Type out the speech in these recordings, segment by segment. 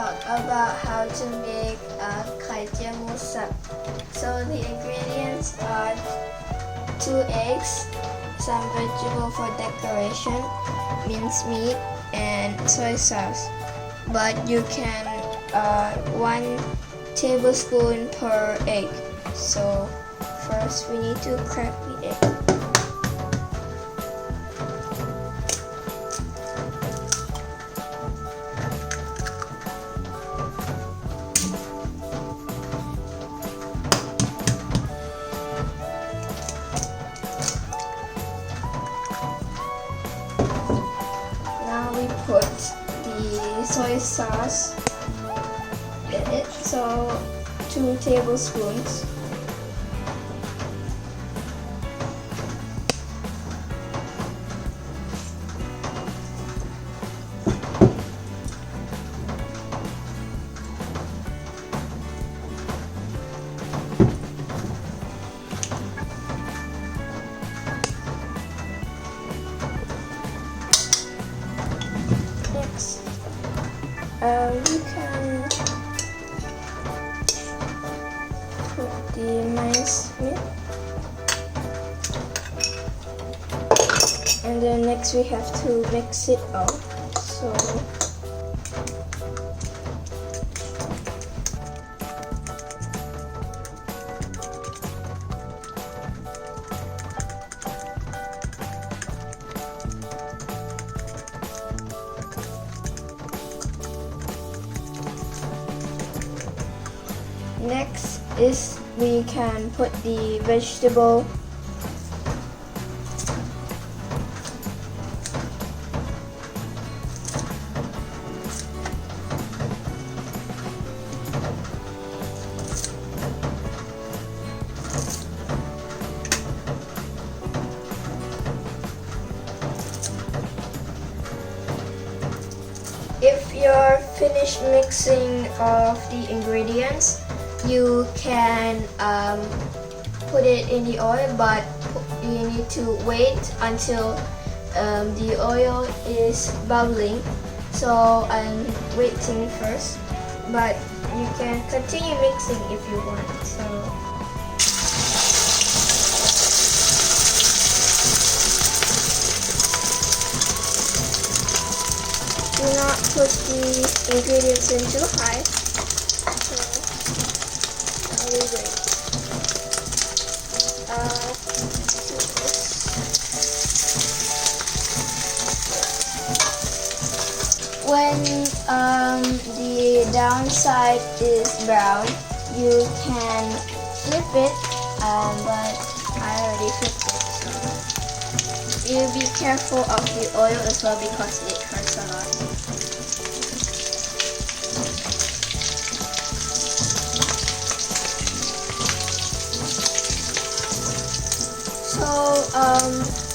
talk about how to make kai tia mu sap. So the ingredients are 2 eggs, some vegetable for decoration, minced meat, and soy sauce. But you can 1 tablespoon per egg. So first we need to crack the egg. Now we put the soy sauce in it, so 2 tablespoons. Next, you can put the minced meat, and then next we have to mix it all. So next is we can put the vegetable. If you're finished mixing of the ingredients, you can put it in the oil, but you need to wait until the oil is bubbling. So I'm waiting first, but you can continue mixing if you want. So do not put the ingredients in too high. So now we wait. When the downside is brown, you can flip it, but I already flipped it. So you be careful of the oil as well because it hurts a lot. So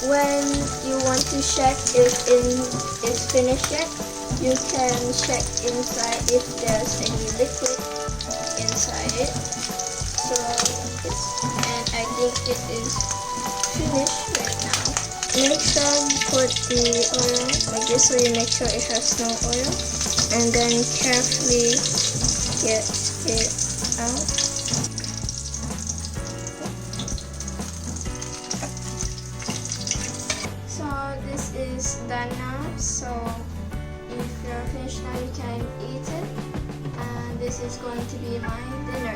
when you want to check if it's finished yet, you can check inside if there's any liquid inside it. So and I think it is finished right now. Next put the oil like this so you make sure it has no oil, and then carefully get it out. So this is done now. So if you're finished now, you can eat it. And this is going to be my dinner.